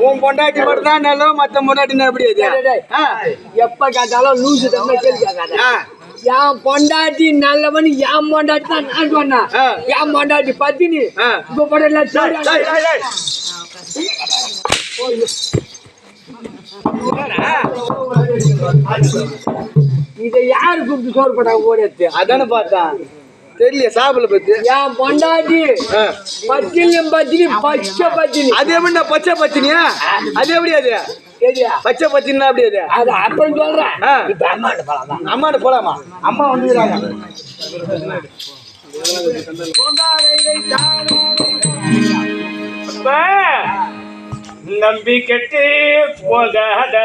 உன் பொண்டாட்டி மட்டும் தான் நல்ல மத்த பொண்டாட்டி எப்படி எப்ப கேட்டாலும் லூசு என் பொண்டாட்டி நல்லவன் என் பொண்டாட்டி தான் நான் சொன்னேன். என் பொண்டாட்டி பத்தினி இப்ப படம் இதை யாரு கூப்பிட்டு சோறு போட்டாங்க ஓடிச்சு அதானே பார்த்தா தெரியல சாப்பிடல பத்தி என் பொண்டாட்டி பத்தினியும் பத்தினி பச்சை பத்தினி அது எப்படி பச்சை பத்தினியா அது எப்படி அது பச்சை பத்தினா அப்படி அது அது அப்புறம் சொல்றேன். அம்மாட்ட போலாமா அம்மா வந்துக்கிறாங்க. நம்பி கெட்டு போகாதடா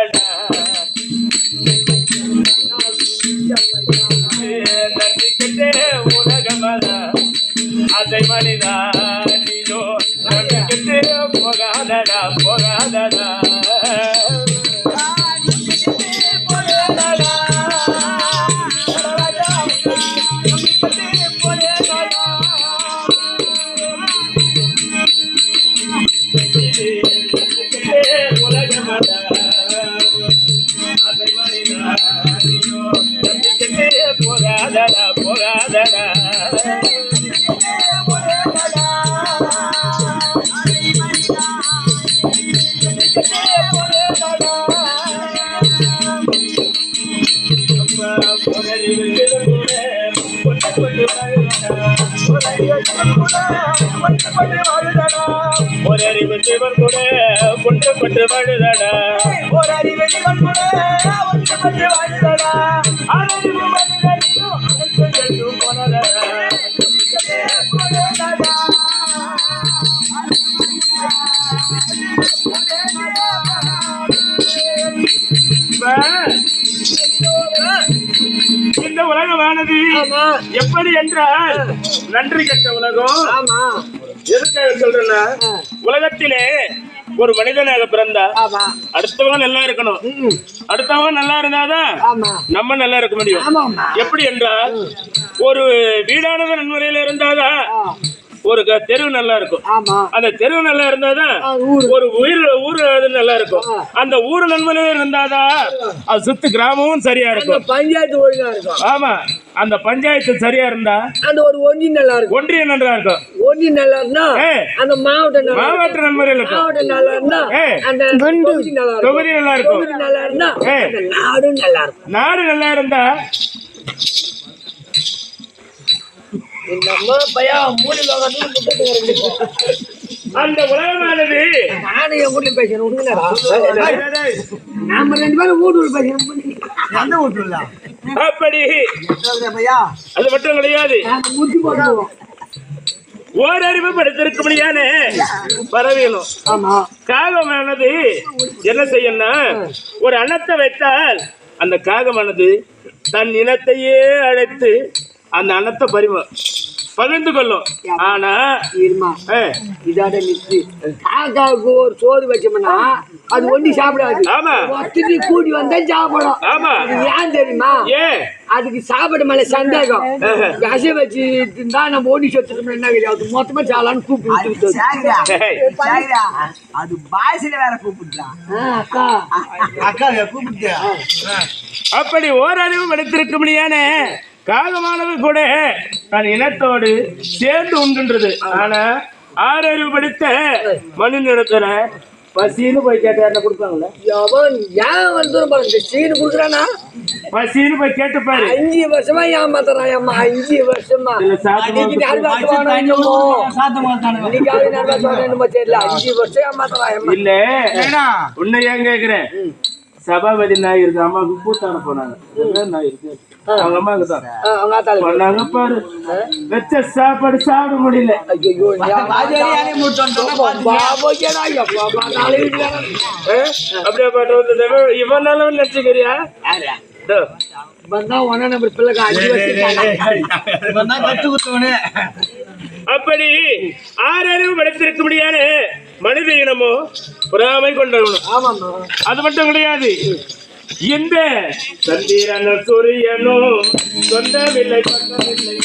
நம்பி கெட்டு உலகமல அதை மனிதா நீயோ நம்பி கெட்டு போகாதடா போகாதடா போகாதடா போகாதடா ஒரு அறிவு சிவன் கூட ஒன்றுபட்டு வாழுதடா ஒரு அறிவு சிவன் கூட ஒன்றுபட்டு வாழுதடா அறிவு போனதடா இந்த உலகமானது எப்படி என்றால் நன்றி கெட்ட உலகம். எதுக்காக சொல்றேன்னா உலகத்திலே ஒரு மனிதனாக பிறந்தா அடுத்தவங்க நல்லா இருக்கணும். அடுத்தவங்க நல்லா இருந்தாதான் நம்ம நல்லா இருக்க முடியும். எப்படி என்றால் ஒரு வீடானது நன்முறையில இருந்தாதான் ஒரு தெருவு நல்லா இருக்கும். அந்த தெருவு நல்லா இருந்தாதான் ஒரு ஊரு நல்லா இருக்கும். அந்த ஊரு நன்மையில இருந்தாதான் அது சுத்து கிராமமும் சரியா இருக்கும். பஞ்சாயத்து ஒழுங்கா இருக்கும். ஆமா, அந்த பஞ்சாயத்து சரியா இருந்தா அந்த ஒரு ஒன்றியம் நல்லா இருக்கும். ஒன்றியம் நல்லா இருக்கும். ஒன்றியம் நல்லா இருந்தா அந்த மாவட்ட நன்மையில இருக்கும். மாவட்டம் நல்லா இருந்தா அந்த தொகுதி நல்லா இருக்கும். தொகுதி நல்லா இருக்கும். தொகுதி நல்லா இருந்தா நாடு நல்லா இருக்கும். நாடு நல்லா இருந்தா அந்த உலகமானது நானும் என் வீட்டுல பேசுறேன். நாம ரெண்டு பேரும் வீட்டுல பேசுறோம். அப்படி அது மட்டும் கிடையாது. ஓரறிவு படுத்திருக்க முடியாத பறவைகளும் காகமானது என்ன செய்யணும்னா ஒரு அன்னத்தை வைத்தால் அந்த காகமானது தன் இனத்தையே அழைத்து அந்த அன்னத்தை பகிர்ந்து கொள்ளும். ஆனா இதோட நிறுத்தி காக்காவுக்கு ஒரு சோறு வச்சோம்னா அது ஒண்டி சாப்பிடாது. ஆமா, கூடி வந்தா சாப்பிடும். ஆமா, ஏன் தெரியுமா? அதுக்கு சாப்பிட மேல சந்தேகம். விஷம் வச்சு இருந்தா நம்ம ஓடி சொத்துட்டோம்னா என்ன கிடையாது, மொத்தமா சாலான்னு கூப்பிட்டு அது பாய்ஸ்ல வேற கூப்பிடுறான். அக்கா அக்கா கூப்பிட்டு அப்படி ஓரளவு எடுத்திருக்க முடியாத காகமானது கூட தன் இனத்தோடு சேர்ந்து உண்டுன்றது. ஆனா ஆறறிவு படித்த மனிதனிடத்துல பசின்னு போய் கேட்டா என்ன கொடுப்பாங்கல்ல? ஏன் வந்து சீனு கொடுக்குறானா? பசின்னு போய் கேட்டுப்பாரு. 5 வருஷமா ஏமாத்துறான். 5 வருஷமா தெரியல. 5 வருஷம் இல்ல. உன்னை ஏன் கேக்குறேன்? சபாபதி நாய் இருக்கு அம்மாவுக்கு கூட்டான போனாங்க நாய் இருக்கு அவங்க அம்மாவுக்கு தான் அவங்க ஆத்தாளுக்கு. பண்ணாங்க பாரு வச்ச சாப்பாடு சாப்பிட முடியல ஐயோ, பாபோக்கேடா, எப்பா பார்த்தாலும் வீட்டுல. அப்படியே பாட்டு வந்து இவன் நல்லவன் நினைச்சுக்கிறியா வந்தா ஒன்னா நம்பர் பிள்ளைக்கு 5 வருஷம் அப்படி ஆறறிவு படைத்திருக்க முடியாத மனித இனமோ பொறாமை கொண்டவனும் ஆமாம்மா. அது மட்டும் கிடையாது இந்த சந்திரன சூரியனோ சொந்தமில்லை பந்தமில்லை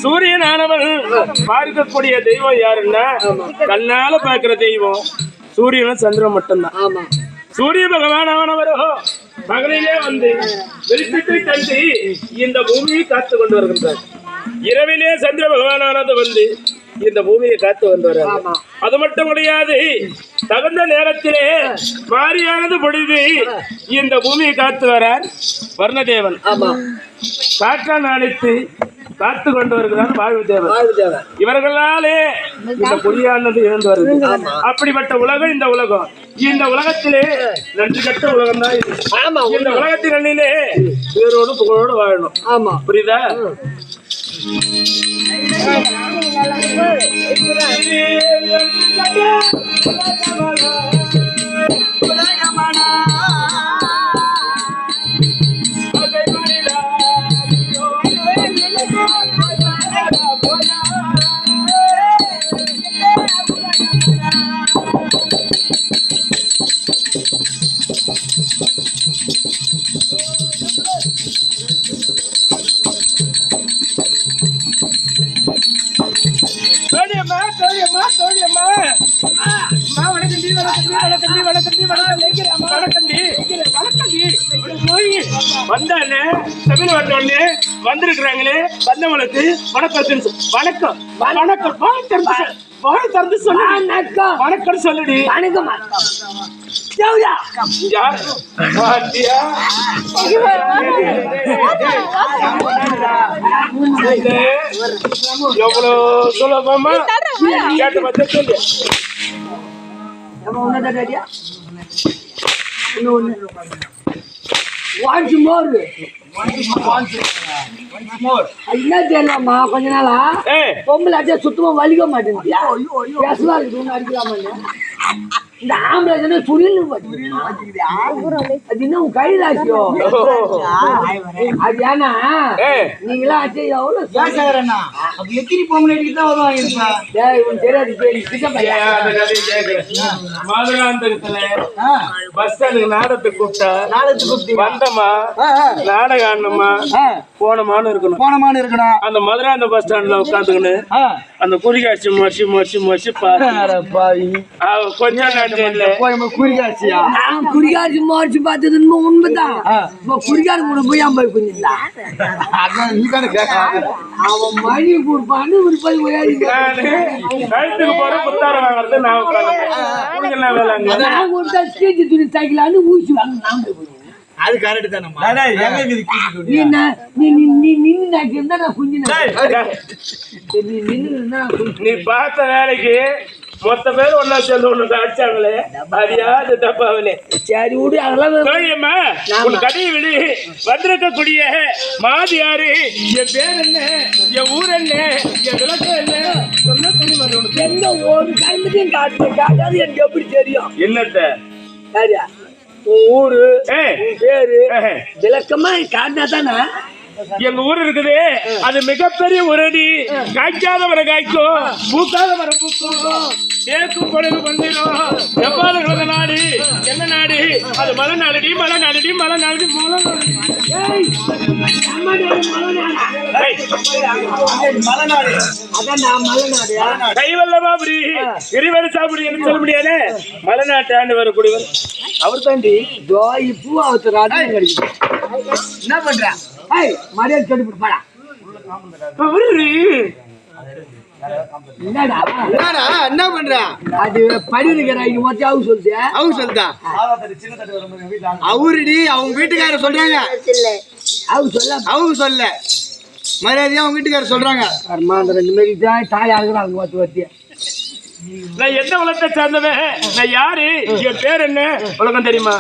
சூரியனானவன் பார்க்கக்கூடிய தெய்வம் யாருன்னா கண்ணால பாக்குற தெய்வம் சூரியனும் சந்திரன் மட்டும்தான். ஆமா. சூரிய பகவான் அவனவரோ பகலிலே வந்து வெளிச்சத்தை தந்து இந்த பூமியை காத்து கொண்டு வருகின்றார். இரவிலே சந்திர பகவானானது வந்து இந்த பூமியை காத்து கொண்டு வர்றார். அது மட்டும் கிடையாது, தகுந்த நேரத்திலே மாரியானது பொழுது இந்த பூமியை காத்து வரார் வர்ணதேவன். காற்றான் அழைத்து காத்து கொண்டு வருகிறார் வாழ்வு தேவன். இவர்களாலே இந்த பொய்யானது இழந்து வருது. அப்படிப்பட்ட உலகம் இந்த உலகம். இந்த உலகத்திலே நன்றி கட்ட உலகம் தான் இது. இந்த உலகத்தின் நன்னிலே பேரோடு புகழோடு வாழணும். ஆமா, புரியுதா? வந்தானே தமிழ் வந்தோடனே வந்திருக்கிறாங்களே வந்தவங்களுக்கு வணக்கம் வணக்கம் வணக்கம் வாய் திறந்து சொல்லு. வணக்கம் சொல்லுடி. வணக்கம் எவ்வளவு சுலபமா கேட்டு வந்து சொல்லு. என்ன தெரியலம்மா, கொஞ்ச நாளா பொம்பளை அடிச்சா சுத்தமா வலிக்க மாட்டேங்குது. அடிக்கலாமா இந்த ஆம்பளை சுழில் அது இன்னும் கைலாசியோ அது ஏன்னா நீங்களா ஆச்சு எவ்வளவு எத்தனை பொம்பளை தான் வருவாங்க தெரியாது. மதுராந்தகத்துல பஸ் ஸ்டாண்டுக்கு நாடகத்துக்கு கூப்பிட்டா வந்தமா நாடகம் ஆடணுமா போனமானு இருக்கணும். அந்த மதுராந்த பஸ் ஸ்டாண்ட்ல உட்காந்துக்கணும் அந்த குறிகாட்சி மறைச்சு மறைச்சு மறைச்சு கொஞ்சம் குறிகாட்சி மாறிச்சு பார்த்தது உண்மைதான். குறிகாடு கூட போய் ஐம்பது கொஞ்சம் அவன் மணி கொடுப்பான்னு போய் கழுத்துக்கு போற புத்தார வாங்குறது நான் கொடுத்தா ஸ்டேஜ் துணி தைக்கலான்னு ஊசி வாங்க நான் போய் அது கரெக்ட் தானே. நீ பார்த்த வேலைக்கு மொத்த பேர் ஒன்னா சேர்ந்து ஒண்ணு அடிச்சாங்களே அது யாரு தப்பாவலே. சரி விடு அதெல்லாம் கதையை விடு. வந்திருக்கக்கூடிய மாதி யாரு, என் பேர் என்ன, என் ஊர் என்ன, என் விளக்கம் என்ன சொன்னா தெரியும். எந்த ஒரு டைம்லையும் காட்டாது எனக்கு எப்படி தெரியும். என்னத்த சரியா ஊரு பேரு விளக்கமா காட்டினா தானே எங்க ஊர் இருக்குது, அது மிகப்பெரிய ஊரடி. காய்க்காத மரம் காய்க்கும், பூக்காத மரம் பூக்கும், தேக்கும் பொழுது வந்திடும். எவ்வாறு கிடந்த நாடு என்ன நாடு? அது மலை நாடுடி, மலை நாடுடி, மலை நாடுடி, மலை நாடு. கைவல்லமாபுரி இறைவன் சாப்பிடு என்று சொல்ல முடியாது. மலைநாட்டாண்டு வரக்கூடியவர் அவர் தாண்டி. பூ அவத்தராடு என்ன பண்ற? மரியாதை சொல்லிவிட்டு பாடா. என்னடா என்ன பண்ற? அது படிக்கிறாங்க மொத்தம் அவங்க சொல்லுது. அவங்க சொல்லுதா? அவருடி அவங்க வீட்டுக்காரர் சொல்றாங்க. அவங்க சொல்ல மரியாதையா அவங்க வீட்டுக்காரர் சொல்றாங்க. கர்மாந்திர நிம்மதி தான் தாய் ஆகுறாங்க ஒத்து ஒத்தி. நான் எந்த உலகத்தை சேர்ந்தவன்? நான் யாரு? என் பேர் என்ன? உலகம் தெரியுமா?